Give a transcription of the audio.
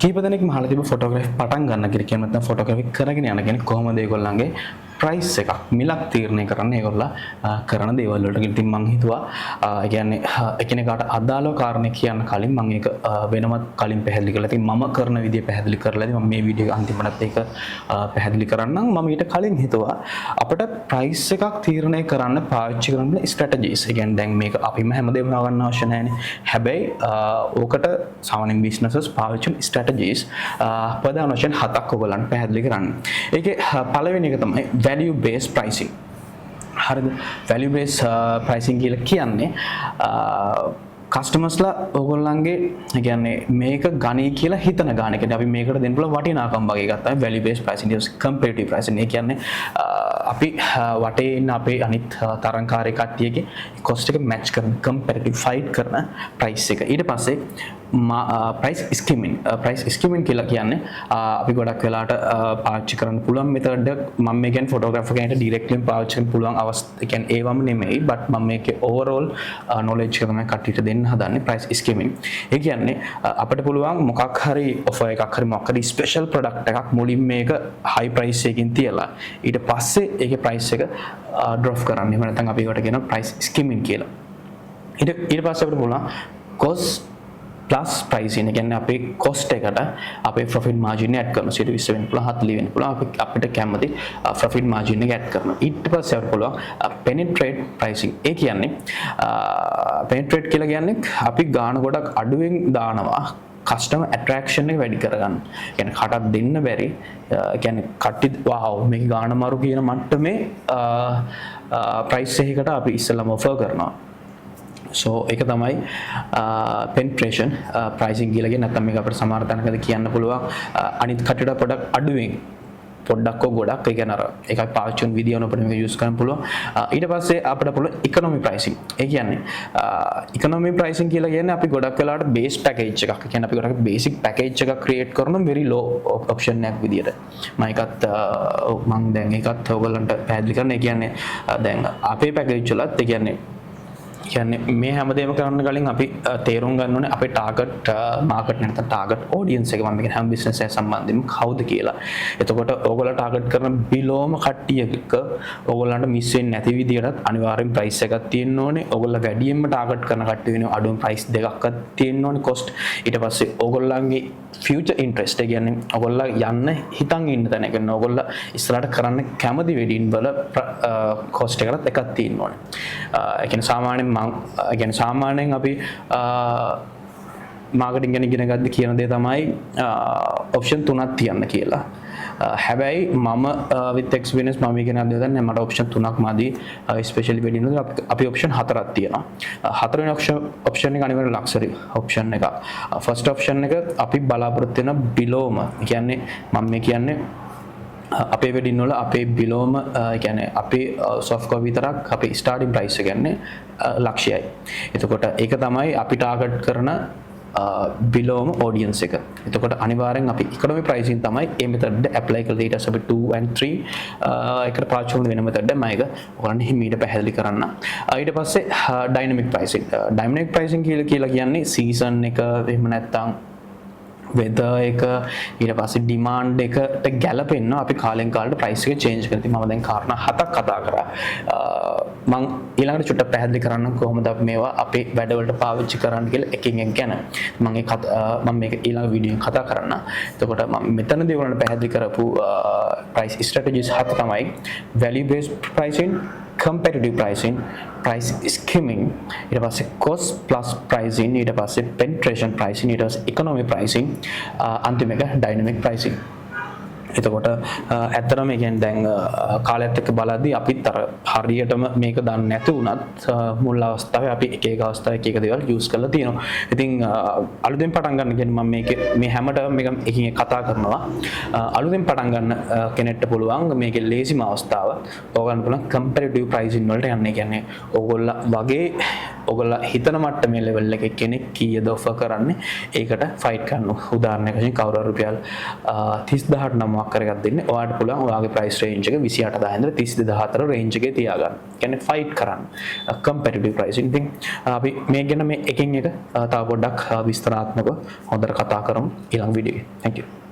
කීප දෙනෙක් මහලා තිබු ෆොටෝග්‍රැෆි පටන් ගන්න කියලා කියන නැත්නම් ෆොටෝග්‍රැෆි කරගෙන යන කෙනෙක් කොහොමද ඒගොල්ලන්ගේ ප්‍රයිස් එකක් මිලක් තීරණය කරන්නේ ඒගොල්ලෝ කරන දේවල් වලට. ඉතින් මම හිතුවා ඒ කියන්නේ එකිනෙකාට අදාළව කාරණේ කියන්න කලින් මම ඒක වෙනමත් කලින් පැහැදිලි කරලා ඉතින් මම කරන විදිය පැහැදිලි කරලා ඉතින් මම මේ වීඩියෝ අන්තිමටත් ඒක පැහැදිලි කරන්නම්. මම ඊට කලින් හිතුවා අපිට ප්‍රයිස් එකක් තීරණය කරන්න පාවිච්චි කරන ස්ට්‍රැටජිස්. ඒ කියන්නේ දැන් මේක අපිම හැමදේම ගන්න අවශ්‍ය නැහැනේ. හැබැයි ඕකට සාමාන්‍ය බිස්නසස් පාවිච්චි කරන ස්ට්‍රැටජිස් ප්‍රධාන වශයෙන් 7ක් ඔයගලන්ට පැහැදිලි කරන්න. ඒකේ පළවෙනි එක තමයි value based pricing. හරිද? value based pricing කියලා කියන්නේ කස්ටමර්ස්ලා ඕගොල්ලන්ගේ කියන්නේ මේක ගණී කියලා හිතන ගාන. ඒ කියන්නේ අපි මේකට දෙන්න පුළුවන් වටිනාකම් වගේ ගත්තා value based pricing ඊට competitive pricing. ඒ කියන්නේ අපි වටේ ඉන්න අපේ අනිත් තරංකාරී කට්ටියගේ cost එක match කරන competitive fight කරන price එක. ඊට පස්සේ price skimming කියලා කියන්නේ අපි ගොඩක් වෙලාට පාවිච්චි කරන්න පුළුවන් මෙතඩ මම මේ කියන්නේ ෆොටෝග්‍රැෆර් කෙනෙක්ට ඩිරෙක්ට්ලි පාවිච්චි කරන්න පුළුවන් අවස්ථා. ඒ කියන්නේ ඒවම නෙමෙයි බට් මම මේකේ ඕවරෝල් knowledge එක තමයි කට්ටියට දෙන්න හදන්නේ price skimming. ඒ කියන්නේ අපිට පුළුවන් මොකක් හරි offer එකක් හරි මොකක් හරි special product එකක් මුලින් මේක high price එකකින් තියලා ඊට පස්සේ ඒකේ price එක drop කරන්න. එහෙම නැත්නම් අපි ඒකට කියනවා price skimming කියලා. ඊට පස්සේ අපිට පුළුවන් cost plus pricing. කියන්නේ අපේ cost එකට අපේ profit margin එක add කරනවා. 20 වෙන්න පුළුවන් 40 වෙන්න පුළුවන් අපිට කැමති profit margin එක add කරනවා. ඊට පස්සේ අපිට පුළුවන් penetrate pricing. ඒ කියන්නේ penetrate කියලා කියන්නේ අපි ගාන ගොඩක් අඩුවෙන් දානවා customer attraction එක වැඩි කරගන්න. කියන්නේ කටක් දෙන්න බැරි කියන්නේ කට්ටි wow මේක ගාන මාරු කියන මට්ටමේ price එකකට අපි ඉස්සෙල්ලාම offer කරනවා. so ඒක තමයි penetration pricing කියලා කියන්නේ. නැත්නම් මේක අපිට සමහර තැනකදී කියන්න පුළුවන් අනිත් කටට පොඩක් අඩුවෙන් පොඩ්ඩක් ගොඩක් ඒ කියන්නේ අර එකයි පාවිච්චි කරන විදිය වුණ අපිට මේක යූස් කරන්න පුළුවන්. ඊට පස්සේ අපිට පුළුවන් economy pricing. ඒ කියන්නේ economy pricing කියලා කියන්නේ අපි ගොඩක් වෙලාවට base package එකක්. ඒ කියන්නේ අපි ගොඩක් basic package එකක් create කරන very low option එකක් විදියට. මම ඒකත් මම දැන් ඒකත් ඔයගොල්ලන්ට පැහැදිලි කරන්න. ඒ කියන්නේ දැන් අපේ package වලත් ඒ කියන්නේ මේ හැමදේම කරන්න කලින් අපි තේරුම් ගන්න ඕනේ අපේ ටාගට් මාකට් නැත්නම් ටාගට් ඔඩියන්ස් එක මම කියන්නේ හැම බිස්නස් එකක් සම්බන්ධයෙන් කවුද කියලා. එතකොට ඕගොල්ලෝ ටාගට් කරන බිලෝම කට්ටියක ඕගොල්ලන්ට මිස් වෙන්නේ නැති විදිහට අනිවාර්යෙන් ප්‍රයිස් එකක් තියෙන්න ඕනේ. ඕගොල්ලෝ වැඩියෙන්ම ටාගට් කරන කට්ටිය වෙන අඩුම ප්‍රයිස් දෙකක්වත් තියෙන්න ඕනේ cost. ඊට පස්සේ ඕගොල්ලන්ගේ future interest එක කියන්නේ ඕගොල්ලෝ යන්න හිතන් ඉන්න තැන. ඒ කියන්නේ ඕගොල්ලෝ ඉස්සරහට කරන්න කැමති වෙඩින් වල cost එකකට එකක් තියෙන්න ඕනේ. ඒ කියන්නේ සාමාන්‍යයෙන් සාමාන්‍යයෙන් අපි මාකටිංగ్ ගැන ඉගෙන ගන්න කියන දේ තමයි ඔප්ෂන් තුනක් තියන්න කියලා. හැබැයි මම with experience මම ඉගෙන ගන්න දන්නේ මට ඔප්ෂන් තුනක් මදි. especially වෙඩින් වල අපි ඔප්ෂන් හතරක් තියෙනවා. හතරවෙනි ඔප්ෂන් එක අනිවාර්යෙන් ලක්ෂරි ඔප්ෂන් එක. first ඔප්ෂන් එක අපි බලාපොරොත්තු වෙන below කියන්නේ මම මේ කියන්නේ අපේ වෙඩින් වල අපේ බිලෝම කියන්නේ අපේ soft copy විතරක් අපේ starting price එක කියන්නේ ලක්ෂයයි. එතකොට ඒක තමයි අපි ටාගට් කරන බිලෝම audience එක. එතකොට අනිවාර්යෙන් අපි economy pricing තමයි මේ method එක apply කරලා ඊට පස්සේ අපි 2 and 3 එකට පාවිච්චි කරන වෙන method එක මම ඒක ඔයගොල්ලන්ට හිමීට පැහැදිලි කරන්න. ඊට පස්සේ dynamic pricing. dynamic pricing කියලා කියන්නේ season එක එහෙම නැත්නම් weather එක ඊට පස්සේ demand එකට ගැලපෙන්න අපි කාලෙන් කාලට price එක change කරලා ඉතින් මම දැන් කාරණා 7ක් කතා කරා. මම ඊළඟට චුට්ටක් පැහැදිලි කරන්න කොහොමද අපි මේවා අපේ වැඩවලට පාවිච්චි කරන්න කියලා එකින් එක ගැන. මම මේක ඊළඟ වීඩියෝෙන් කතා කරන්න. එතකොට මම මෙතනදී ඔයගොල්ලන්ට පැහැදිලි කරපු price strategies 7 තමයි value based pricing, competitive pricing, price skimming, ඊට පස්සේ cost plus pricing, ඊට පස්සේ penetration pricing, ඊට පස්සේ economy pricing, අන්තිම එක dynamic pricing. එතකොට ඇත්තටම මේ කියන්නේ දැන් කාලයත් එක්ක බලද්දී අපිත් අර හරියටම මේක දන්නේ නැති වුණත් මුල් අවස්ථාවේ අපි එක එක අවස්ථාවේ එක එක දේවල් යූස් කරලා තියෙනවා. ඉතින් අලුතෙන් පටන් ගන්න කියන්නේ මම මේ හැමතැනම මේක එකින් එක කතා කරනවා. අලුතෙන් පටන් ගන්න කෙනෙක්ට පුළුවන් මේකේ ලේසිම අවස්ථාව ඕගොල්ලන් පුළුවන් comparative pricing වලට යන්න. කියන්නේ ඕගොල්ලෝ වගේ ඔයගොල්ලෝ හිතන මට්ටමේ ලෙවල් එකේ කෙනෙක් කීයද ඔෆර් කරන්නේ ඒකට ෆයිට් කරන්න. උදාහරණයක් වශයෙන් කවුරු හරි රුපියල් 30000ට නමක් කරගත් දෙන්නේ ඔයාලට පුළුවන් ඔයාගේ ප්‍රයිස් රේන්ජ් එක 28000 ඉඳලා 32000 අතර රේන්ජ් එකේ තියාගන්න. කියන්නේ ෆයිට් කරන්න. Competitive pricing. ඉතින් අපි මේ ගැන මේ එකින් එක තව පොඩ්ඩක් විස්තරාත්මකව හොඳට කතා කරමු ඊළඟ වීඩියෝ එකේ. Thank you.